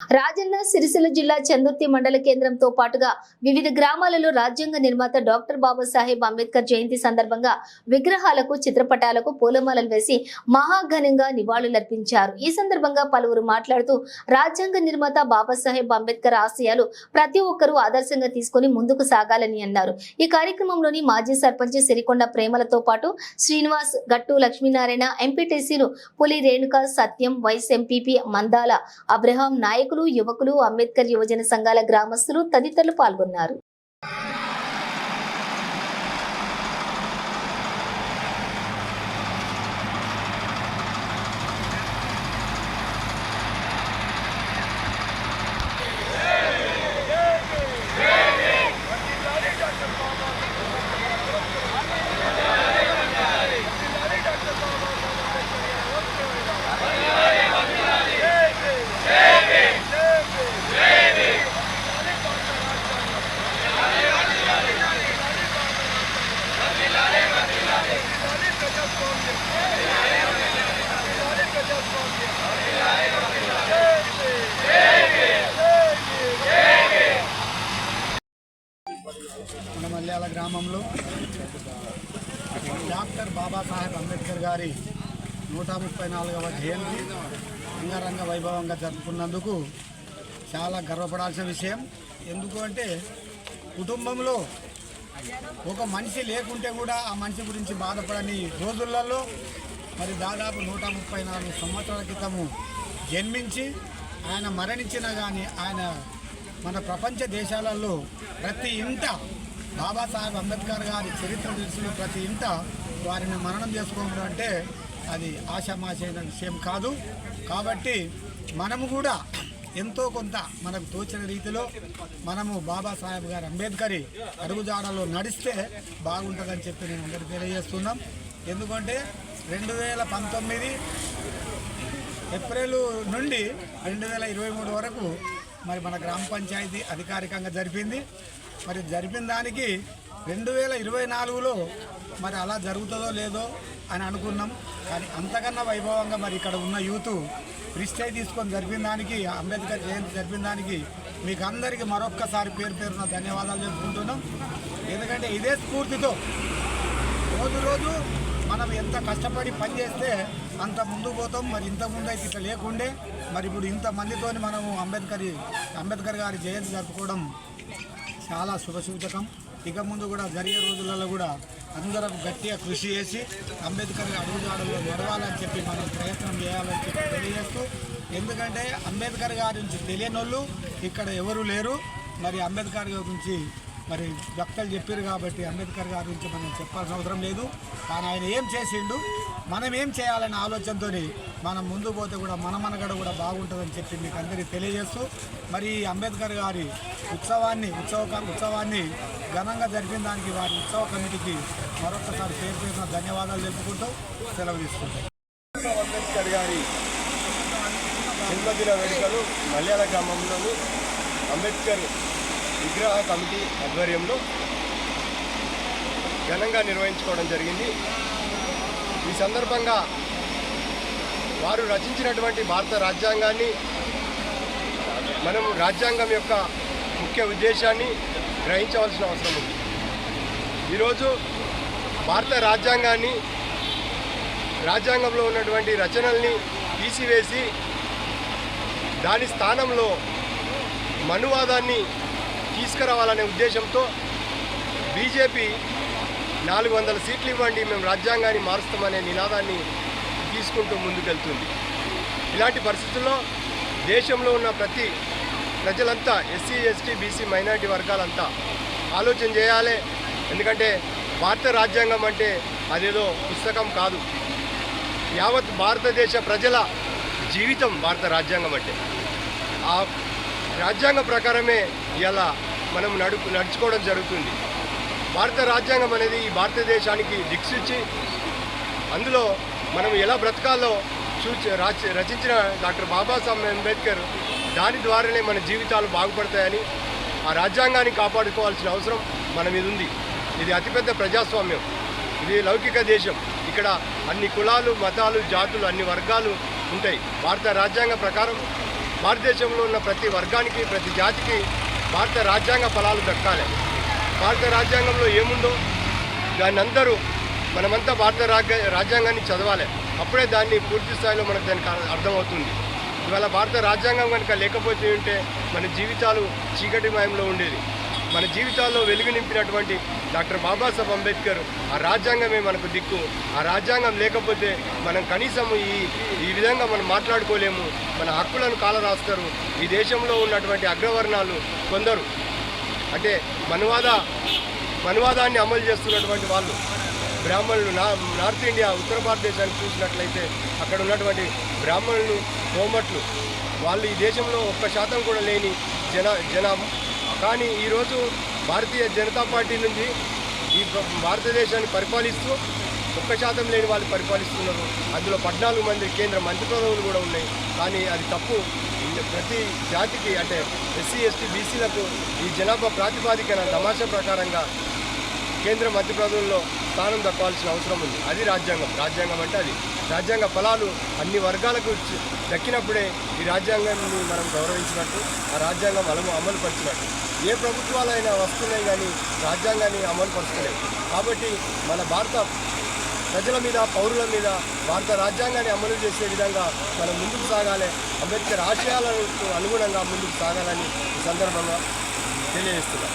రాజన్న సిరిసిల్ల జిల్లా చందుర్తి మండల కేంద్రంతో పాటుగా వివిధ గ్రామాలలో రాజ్యాంగ నిర్మాత డాక్టర్ బాబాసాహెబ్ అంబేద్కర్ జయంతి సందర్భంగా విగ్రహాలకు చిత్రపటాలకు పూలమాలలు వేసి మహాఘనంగా నివాళులర్పించారు. ఈ సందర్భంగా పలువురు మాట్లాడుతూ రాజ్యాంగ నిర్మాత బాబాసాహెబ్ అంబేద్కర్ ఆశయాలు ప్రతి ఒక్కరూ ఆదర్శంగా తీసుకుని ముందుకు సాగాలని అన్నారు. ఈ కార్యక్రమంలోని మాజీ సర్పంచ్ సిరికొండ ప్రేమలతో పాటు శ్రీనివాస్, గట్టు లక్ష్మీనారాయణ, ఎంపీటీసీలు పులి రేణుక, సత్యం, వైస్ ఎంపీపీ మందాల అబ్రహాం, నాయకులు, యువకులు, అంబేద్కర్ యువజన సంఘాల గ్రామస్తులు తదితరులు పాల్గొన్నారు. మన మల్యాల గ్రామంలో డాక్టర్ బాబాసాహెబ్ అంబేద్కర్ గారి 134వ జయంతి అంగరంగ వైభవంగా జరుపుకున్నందుకు చాలా గర్వపడాల్సిన విషయం. ఎందుకు అంటే కుటుంబంలో ఒక మనిషి లేకుంటే కూడా ఆ మనిషి గురించి బాధపడని రోజులలో మరి దాదాపు 134 సంవత్సరాల క్రితము జన్మించి ఆయన మరణించినా కానీ ఆయన మన ప్రపంచ దేశాలలో ప్రతి ఇంట బాబాసాహెబ్ అంబేద్కర్ గారి చరిత్ర తెలిసిన ప్రతి ఇంట వారిని మరణం చేసుకోవడం అంటే అది ఆషామాషైన విషయం కాదు. కాబట్టి మనము కూడా ఎంతో కొంత మనకు తోచిన రీతిలో మనము బాబాసాహెబ్ గారు అంబేద్కర్ అడుగుజాడలో నడిస్తే బాగుంటుందని చెప్పి నేను అందరికీ తెలియజేస్తున్నాం. ఎందుకంటే 2019 ఏప్రిల్ నుండి 2023 వరకు మరి మన గ్రామ పంచాయతీ అధికారికంగా జరిపింది. మరి జరిపిన దానికి 2024లో మరి అలా జరుగుతుందో లేదో అని అనుకున్నాం. కానీ అంతకన్నా వైభవంగా మరి ఇక్కడ ఉన్న యూత్ ప్రిస్టేజ్ తీసుకొని జరిపిన దానికి, అంబేద్కర్ జయంతి జరిపిన దానికి మీకు అందరికీ మరొక్కసారి పేరున ధన్యవాదాలు చెప్పుకుంటున్నాం. ఎందుకంటే ఇదే స్ఫూర్తితో రోజు మనం ఎంత కష్టపడి పనిచేస్తే అంత ముందుకు పోతాం. మరి ఇంతకుముందు అయితే ఇట్లా లేకుండే మరి ఇప్పుడు ఇంతమందితోని మనము అంబేద్కర్ గారి జయంతి జరుపుకోవడం చాలా శుభసూచకం. ఇక ముందు కూడా జరిగే రోజులలో కూడా అందరం గట్టిగా కృషి చేసి అంబేద్కర్ అడుగుజాడల్లో నడవాలని చెప్పి మనం ప్రయత్నం చేయాలని చెప్పి తెలియజేస్తూ, ఎందుకంటే అంబేద్కర్ గారి నుంచి తెలియని వాళ్ళు ఇక్కడ ఎవరు లేరు. మరి అంబేద్కర్ గారి గురించి మరి భక్తులు చెప్పారు కాబట్టి అంబేద్కర్ గారి గురించి మనం చెప్పాల్సిన అవసరం లేదు. కానీ ఆయన ఏం చేసిండు, మనం ఏం చేయాలనే ఆలోచనతో మనం ముందు పోతే కూడా మన మనగడ కూడా బాగుంటుందని చెప్పి మీకు అందరికీ తెలియజేస్తూ, మరి అంబేద్కర్ గారి ఉత్సవాన్ని ఘనంగా జరిపిన దానికి వారి ఉత్సవ కమిటీకి మరొకసారి పేరున ధన్యవాదాలు తెలుపుకుంటూ సెలవు తీసుకుంటాం. అంబేద్కర్ గారి జన్మదిన వేడుకలు మల్యాల గ్రామంలోని అంబేద్కర్ విగ్రహ కమిటీ ఆధ్వర్యంలో ఘనంగా నిర్వహించుకోవడం జరిగింది. ఈ సందర్భంగా వారు రచించినటువంటి భారత రాజ్యాంగాన్ని, మనం రాజ్యాంగం యొక్క ముఖ్య ఉద్దేశాన్ని గ్రహించవలసిన అవసరం ఉంది. ఈరోజు భారత రాజ్యాంగంలో ఉన్నటువంటి రచనల్ని తీసివేసి దాని స్థానంలో మనువాదాన్ని తీసుకురావాలనే ఉద్దేశంతో బీజేపీ 400 సీట్లు ఇవ్వండి, మేము రాజ్యాంగాన్ని మారుస్తామనే నినాదాన్ని తీసుకుంటూ ముందుకెళ్తుంది. ఇలాంటి పరిస్థితుల్లో దేశంలో ఉన్న ప్రతి ప్రజలంతా ఎస్సీ, ఎస్టీ, బీసీ, మైనారిటీ వర్గాలంతా ఆలోచన చేయాలి. ఎందుకంటే భారత రాజ్యాంగం అంటే అదేదో పుస్తకం కాదు, యావత్ భారతదేశ ప్రజల జీవితం భారత రాజ్యాంగం అంటే. ఆ రాజ్యాంగ ప్రకారమే ఇలా మనం నడుచుకోవడం జరుగుతుంది. భారత రాజ్యాంగం అనేది ఈ భారతదేశానికి దిక్సూచి, అందులో మనం ఎలా బ్రతకాలో రచించిన డాక్టర్ బాబాసాహెబ్ అంబేద్కర్ దాని ద్వారానే మన జీవితాలు బాగుపడతాయని, ఆ రాజ్యాంగాన్ని కాపాడుకోవాల్సిన అవసరం మన మీద ఉంది. ఇది అతిపెద్ద ప్రజాస్వామ్యం, ఇది లౌకిక దేశం. ఇక్కడ అన్ని కులాలు, మతాలు, జాతులు, అన్ని వర్గాలు ఉంటాయి. భారత రాజ్యాంగ ప్రకారం భారతదేశంలో ఉన్న ప్రతి వర్గానికి ప్రతి జాతికి భారత రాజ్యాంగ ఫలాలు దక్కాలి. భారత రాజ్యాంగంలో ఏముందో దాన్ని అందరూ మనమంతా భారత రాజ్యాంగాన్ని చదవాలి. అప్పుడే దాన్ని పూర్తి స్థాయిలో మనకు దానికి అర్థమవుతుంది. ఇవాళ భారత రాజ్యాంగం కనుక లేకపోతే ఉంటే మన జీవితాలు చీకటిమయంలో ఉండేది. మన జీవితాల్లో వెలుగు నింపినటువంటి డాక్టర్ బాబాసాహెబ్ అంబేద్కర్ ఆ రాజ్యాంగమే మనకు దిక్కు. ఆ రాజ్యాంగం లేకపోతే మనం కనీసం ఈ విధంగా మనం మాట్లాడుకోలేము. మన హక్కులను కాలరాస్తారు. ఈ దేశంలో ఉన్నటువంటి అగ్రవర్ణాలు కొందరు అంటే మనువాదాన్ని అమలు చేస్తున్నటువంటి వాళ్ళు బ్రాహ్మణులు నార్త్ ఇండియా ఉత్తర భారతదేశాన్ని చూసినట్లయితే అక్కడ ఉన్నటువంటి బ్రాహ్మణులు కోమట్లు వాళ్ళు ఈ దేశంలో 1% కూడా లేని జనాభా. కానీ ఈరోజు భారతీయ జనతా పార్టీ నుంచి ఈ భారతదేశాన్ని పరిపాలిస్తూ 1% లేని వాళ్ళు పరిపాలిస్తున్నారు. అందులో 14 మంది కేంద్ర మంత్రి పదవులు కూడా ఉన్నాయి. కానీ అది తప్పు. ప్రతి జాతికి అంటే ఎస్సీ ఎస్టీ బీసీలకు ఈ జనాభా ప్రాతిపాదికన తమాషా ప్రకారంగా కేంద్ర మంత్రి పదవుల్లో స్థానం దక్కాల్సిన అవసరం ఉంది. అది రాజ్యాంగం అంటే అది రాజ్యాంగ ఫలాలు అన్ని వర్గాలకు దక్కినప్పుడే ఈ రాజ్యాంగాన్ని మనం గౌరవించినట్టు, ఆ రాజ్యాంగం అమలు పరిచినట్టు. ఏ ప్రభుత్వాలైనా వస్తున్నాయి కానీ రాజ్యాంగాన్ని అమలు పరుస్తలేవు. కాబట్టి మన భారత ప్రజల మీద పౌరుల మీద భారత రాజ్యాంగాన్ని అమలు చేసే విధంగా మనం ముందుకు సాగాలి. అంబేద్కర్ ఆశయాలకు అనుగుణంగా ముందుకు సాగాలని ఈ సందర్భంగా తెలియజేస్తున్నాం.